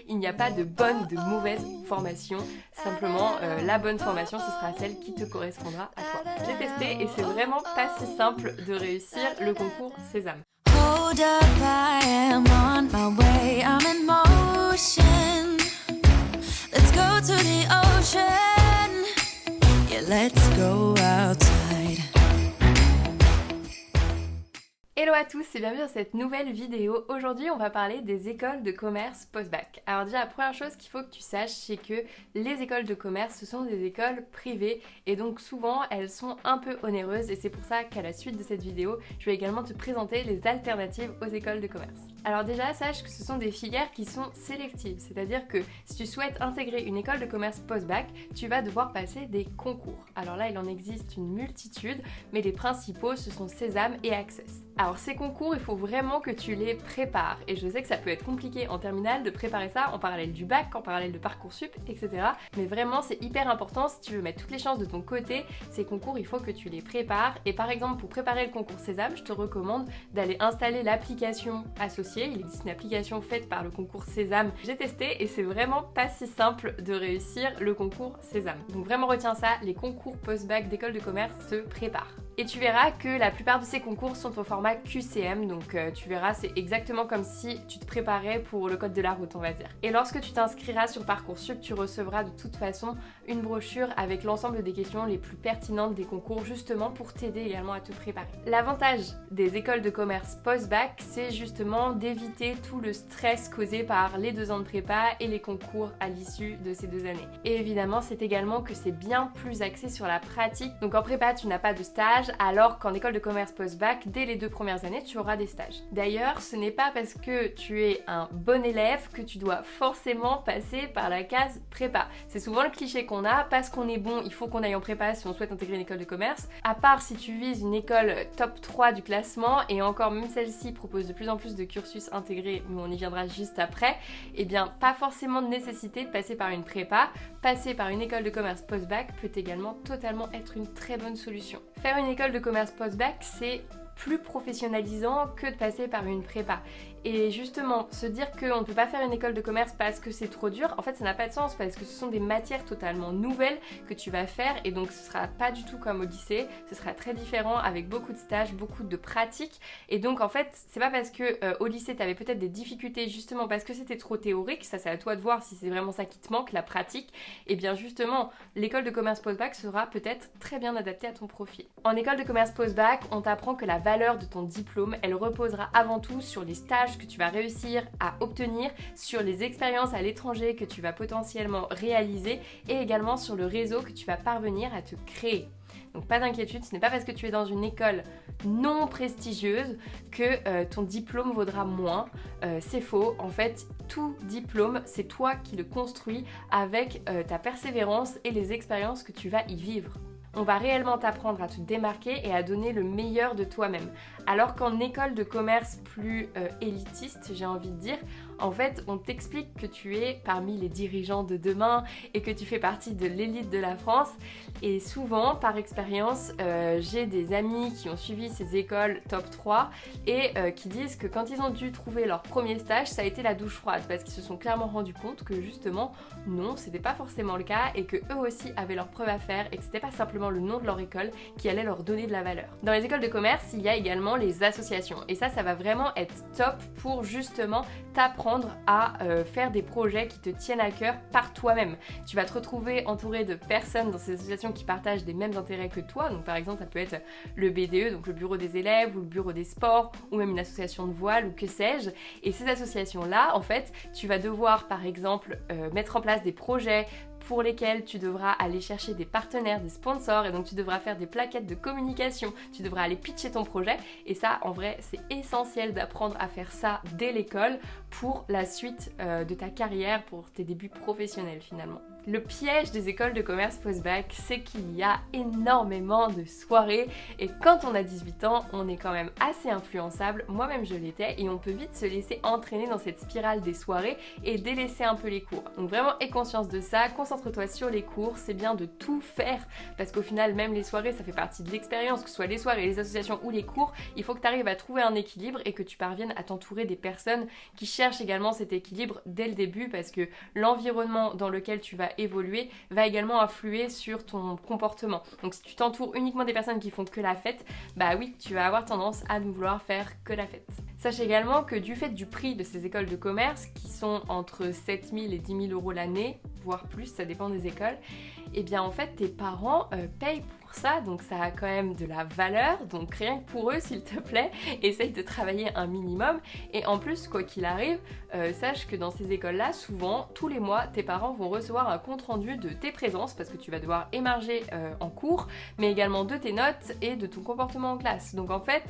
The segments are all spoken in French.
il n'y a pas de bonne ou de mauvaise formation. Simplement, la bonne formation, ce sera celle qui te correspondra à toi. J'ai testé et c'est vraiment pas si simple de réussir le concours Sésame. Hold up, I am on my way, I'm in motion. Let's go to the ocean. Yeah, let's go outside. Hello à tous et bienvenue dans cette nouvelle vidéo. Aujourd'hui on va parler des écoles de commerce post-bac. Alors déjà la première chose qu'il faut que tu saches, c'est que les écoles de commerce ce sont des écoles privées et donc souvent elles sont un peu onéreuses et c'est pour ça qu'à la suite de cette vidéo je vais également te présenter les alternatives aux écoles de commerce. Alors déjà sache que ce sont des filières qui sont sélectives, c'est-à-dire que si tu souhaites intégrer une école de commerce post-bac, tu vas devoir passer des concours. Alors là il en existe une multitude mais les principaux ce sont Sésame et Access. Alors ces concours, il faut vraiment que tu les prépares et je sais que ça peut être compliqué en terminale de préparer ça en parallèle du bac, en parallèle de Parcoursup, etc. Mais vraiment c'est hyper important si tu veux mettre toutes les chances de ton côté, ces concours il faut que tu les prépares et par exemple pour préparer le concours Sésame, je te recommande d'aller installer l'application associée. Il existe une application faite par le concours Sésame. J'ai testé et c'est vraiment pas si simple de réussir le concours Sésame. Donc vraiment retiens ça, les concours post-bac d'école de commerce se préparent. Et tu verras que la plupart de ces concours sont au format QCM, donc tu verras c'est exactement comme si tu te préparais pour le code de la route on va dire. Et lorsque tu t'inscriras sur Parcoursup, tu recevras de toute façon une brochure avec l'ensemble des questions les plus pertinentes des concours justement pour t'aider également à te préparer. L'avantage des écoles de commerce post-bac, c'est justement d'éviter tout le stress causé par les 2 ans de prépa et les concours à l'issue de ces 2 années. Et évidemment c'est également que c'est bien plus axé sur la pratique, donc en prépa tu n'as pas de stage, alors qu'en école de commerce post-bac, dès les 2 premières années, tu auras des stages. D'ailleurs, ce n'est pas parce que tu es un bon élève que tu dois forcément passer par la case prépa. C'est souvent le cliché qu'on a, parce qu'on est bon, il faut qu'on aille en prépa si on souhaite intégrer une école de commerce, à part si tu vises une école top 3 du classement, et encore même celle-ci propose de plus en plus de cursus intégrés, mais on y viendra juste après, et bien pas forcément de nécessité de passer par une prépa, passer par une école de commerce post-bac peut également totalement être une très bonne solution. Faire une école de commerce post-bac, c'est plus professionnalisant que de passer par une prépa. Et justement, se dire qu'on ne peut pas faire une école de commerce parce que c'est trop dur, en fait ça n'a pas de sens parce que ce sont des matières totalement nouvelles que tu vas faire et donc ce sera pas du tout comme au lycée, ce sera très différent avec beaucoup de stages, beaucoup de pratiques et donc en fait c'est pas parce que au lycée tu avais peut-être des difficultés justement parce que c'était trop théorique, ça c'est à toi de voir si c'est vraiment ça qui te manque, la pratique, et bien justement l'école de commerce post-bac sera peut-être très bien adaptée à ton profil. En école de commerce post-bac, on t'apprend que la valeur de ton diplôme, elle reposera avant tout sur les stages que tu vas réussir à obtenir, sur les expériences à l'étranger que tu vas potentiellement réaliser et également sur le réseau que tu vas parvenir à te créer. Donc pas d'inquiétude, ce n'est pas parce que tu es dans une école non prestigieuse que ton diplôme vaudra moins. C'est faux. En fait, tout diplôme, c'est toi qui le construis avec ta persévérance et les expériences que tu vas y vivre. On va réellement t'apprendre à te démarquer et à donner le meilleur de toi-même. Alors qu'en école de commerce plus élitiste, j'ai envie de dire, en fait, on t'explique que tu es parmi les dirigeants de demain et que tu fais partie de l'élite de la France. Et souvent, par expérience, j'ai des amis qui ont suivi ces écoles top 3 et qui disent que quand ils ont dû trouver leur premier stage, ça a été la douche froide parce qu'ils se sont clairement rendus compte que justement, non, c'était pas forcément le cas et que eux aussi avaient leurs preuves à faire et que c'était pas simplement le nom de leur école qui allait leur donner de la valeur. Dans les écoles de commerce, il y a également les associations et ça va vraiment être top pour justement t'apprendre à faire des projets qui te tiennent à cœur par toi-même. Tu vas te retrouver entouré de personnes dans ces associations qui partagent des mêmes intérêts que toi, donc par exemple ça peut être le BDE, donc le bureau des élèves ou le bureau des sports ou même une association de voile ou que sais-je, et ces associations-là, en fait, tu vas devoir par exemple mettre en place des projets pour lesquels tu devras aller chercher des partenaires, des sponsors et donc tu devras faire des plaquettes de communication, tu devras aller pitcher ton projet et ça en vrai c'est essentiel d'apprendre à faire ça dès l'école pour la suite de ta carrière, pour tes débuts professionnels finalement. Le piège des écoles de commerce post-bac, c'est qu'il y a énormément de soirées et quand on a 18 ans, on est quand même assez influençable, moi-même je l'étais, et on peut vite se laisser entraîner dans cette spirale des soirées et délaisser un peu les cours. Donc vraiment aie conscience de ça, concentre-toi sur les cours, c'est bien de tout faire parce qu'au final même les soirées ça fait partie de l'expérience, que ce soit les soirées, les associations ou les cours, il faut que tu arrives à trouver un équilibre et que tu parviennes à t'entourer des personnes qui cherchent également cet équilibre dès le début parce que l'environnement dans lequel tu vas évoluer va également influer sur ton comportement. Donc si tu t'entoures uniquement des personnes qui font que la fête, bah oui, tu vas avoir tendance à ne vouloir faire que la fête. Sache également que du fait du prix de ces écoles de commerce, qui sont entre 7 000 et 10 000 euros l'année, voire plus, ça dépend des écoles, et bien en fait tes parents payent pour ça, donc ça a quand même de la valeur, donc rien que pour eux s'il te plaît, essaye de travailler un minimum, et en plus quoi qu'il arrive, sache que dans ces écoles-là, souvent, tous les mois, tes parents vont recevoir un compte-rendu de tes présences, parce que tu vas devoir émarger en cours, mais également de tes notes et de ton comportement en classe. Donc en fait,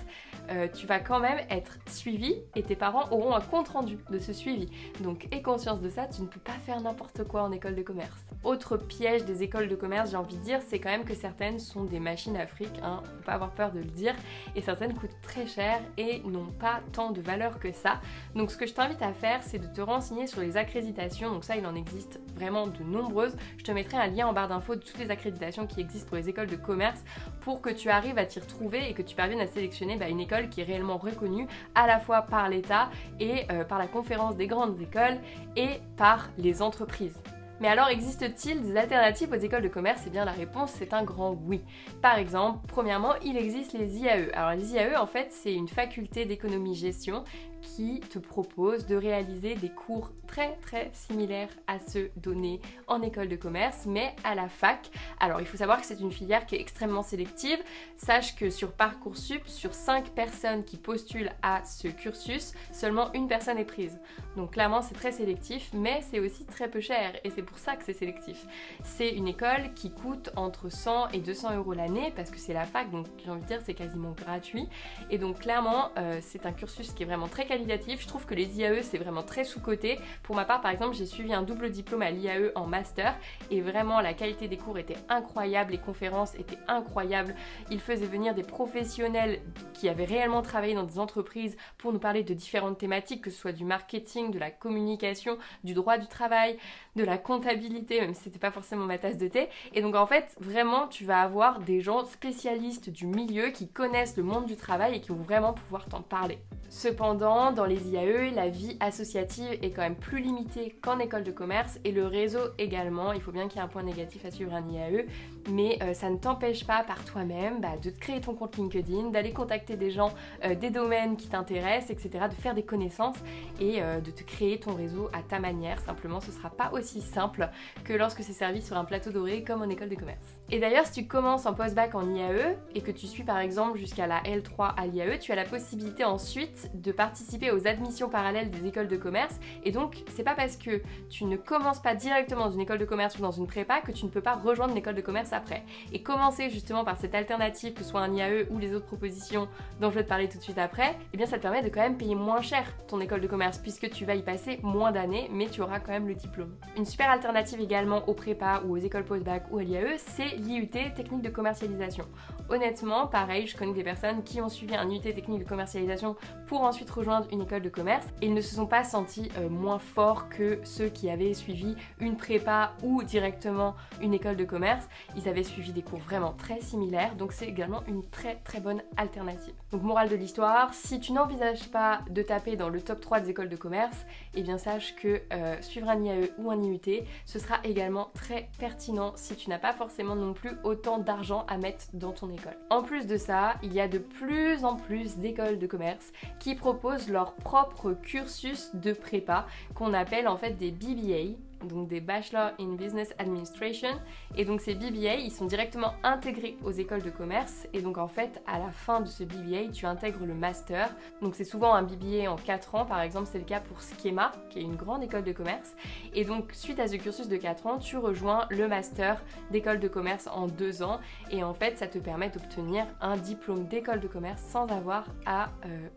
tu vas quand même être suivi, et tes parents auront un compte-rendu de ce suivi. Donc aie conscience de ça, tu ne peux pas faire n'importe quoi en école de commerce. Autre piège des écoles de commerce, j'ai envie de dire, c'est quand même que certaines sont des machines à fric, hein, faut pas avoir peur de le dire, et certaines coûtent très cher et n'ont pas tant de valeur que ça. Donc ce que je t'invite à faire, c'est de te renseigner sur les accréditations, donc ça il en existe vraiment de nombreuses. Je te mettrai un lien en barre d'infos de toutes les accréditations qui existent pour les écoles de commerce pour que tu arrives à t'y retrouver et que tu parviennes à sélectionner une école qui est réellement reconnue à la fois par l'État et par la conférence des grandes écoles et par les entreprises. Mais alors, existe-t-il des alternatives aux écoles de commerce? Eh bien, la réponse, c'est un grand oui. Par exemple, premièrement, il existe les IAE. Alors, les IAE, en fait, c'est une faculté d'économie-gestion qui te propose de réaliser des cours très similaires à ceux donnés en école de commerce, mais à la fac. Alors, il faut savoir que c'est une filière qui est extrêmement sélective. Sache que sur Parcoursup, sur 5 personnes qui postulent à ce cursus, seulement une personne est prise. Donc clairement, c'est très sélectif, mais c'est aussi très peu cher, et c'est pour ça que c'est sélectif. C'est une école qui coûte entre 100 et 200 euros l'année, parce que c'est la fac, donc j'ai envie de dire c'est quasiment gratuit. Et donc clairement, c'est un cursus qui est vraiment très qualitatif. Je trouve que les IAE, c'est vraiment très sous-coté. Pour ma part, par exemple, j'ai suivi un double diplôme à l'IAE en master, et vraiment la qualité des cours était incroyable, les conférences étaient incroyables. Ils faisaient venir des professionnels qui avaient réellement travaillé dans des entreprises pour nous parler de différentes thématiques, que ce soit du marketing, de la communication, du droit du travail, de la comptabilité, même si c'était pas forcément ma tasse de thé. Et donc en fait, vraiment, tu vas avoir des gens spécialistes du milieu qui connaissent le monde du travail et qui vont vraiment pouvoir t'en parler. Cependant, dans les IAE, la vie associative est quand même plus limitée qu'en école de commerce, et le réseau également. Il faut bien qu'il y ait un point négatif à suivre un IAE, mais ça ne t'empêche pas par toi-même de te créer ton compte LinkedIn, d'aller contacter des gens des domaines qui t'intéressent, etc., de faire des connaissances et de te créer ton réseau à ta manière. Simplement, ce sera pas aussi simple que lorsque c'est servi sur un plateau doré comme en école de commerce. Et d'ailleurs, si tu commences en post-bac en IAE et que tu suis par exemple jusqu'à la L3 à l'IAE, tu as la possibilité ensuite de participer aux admissions parallèles des écoles de commerce. Et donc, c'est pas parce que tu ne commences pas directement dans une école de commerce ou dans une prépa que tu ne peux pas rejoindre une école de commerce après. Et commencer justement par cette alternative, que ce soit un IAE ou les autres propositions dont je vais te parler tout de suite après, eh bien ça te permet de quand même payer moins cher ton école de commerce puisque tu vas y passer moins d'années, mais tu auras quand même le diplôme. Une super alternative également aux prépas ou aux écoles post-bac ou à l'IAE, c'est l'IUT technique de commercialisation. Honnêtement, pareil, je connais des personnes qui ont suivi un IUT technique de commercialisation pour ensuite rejoindre une école de commerce et ils ne se sont pas sentis moins forts que ceux qui avaient suivi une prépa ou directement une école de commerce. Ils avaient suivi des cours vraiment très similaires, donc c'est également une très bonne alternative. Donc morale de l'histoire, si tu n'envisages pas de taper dans le top 3 des écoles de commerce, eh bien sache que suivre un IAE ou un IUT, ce sera également très pertinent si tu n'as pas forcément non plus autant d'argent à mettre dans ton école. En plus de ça, il y a de plus en plus d'écoles de commerce qui proposent leur propre cursus de prépa qu'on appelle en fait des BBA, donc des Bachelor in Business Administration, et donc ces BBA ils sont directement intégrés aux écoles de commerce, et donc en fait à la fin de ce BBA tu intègres le master. Donc c'est souvent un BBA en 4 ans, par exemple c'est le cas pour Schema qui est une grande école de commerce, et donc suite à ce cursus de 4 ans tu rejoins le master d'école de commerce en 2 ans, et en fait ça te permet d'obtenir un diplôme d'école de commerce sans avoir à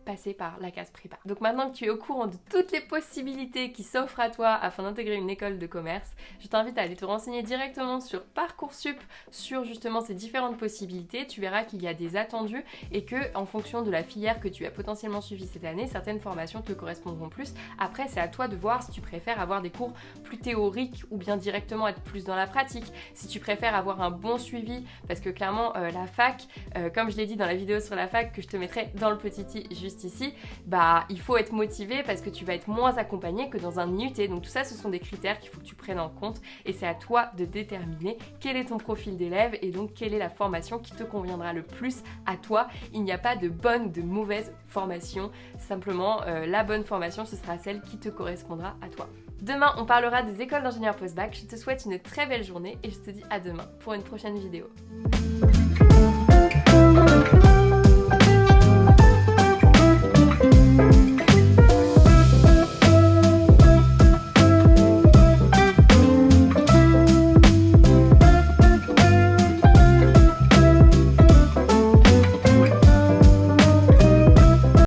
passer par la case prépa. Donc maintenant que tu es au courant de toutes les possibilités qui s'offrent à toi afin d'intégrer une école écoles de commerce. Je t'invite à aller te renseigner directement sur Parcoursup sur justement ces différentes possibilités. Tu verras qu'il y a des attendus et que en fonction de la filière que tu as potentiellement suivi cette année, certaines formations te correspondront plus. Après, c'est à toi de voir si tu préfères avoir des cours plus théoriques ou bien directement être plus dans la pratique. Si tu préfères avoir un bon suivi, parce que clairement la fac, comme je l'ai dit dans la vidéo sur la fac que je te mettrai dans le petit i juste ici, bah il faut être motivé parce que tu vas être moins accompagné que dans un IUT. Donc tout ça, ce sont des critères qu'il faut que tu prennes en compte et c'est à toi de déterminer quel est ton profil d'élève et donc quelle est la formation qui te conviendra le plus à toi. Il n'y a pas de bonne ou de mauvaise formation, simplement la bonne formation ce sera celle qui te correspondra à toi. Demain on parlera des écoles d'ingénieurs post-bac. Je te souhaite une très belle journée et je te dis à demain pour une prochaine vidéo.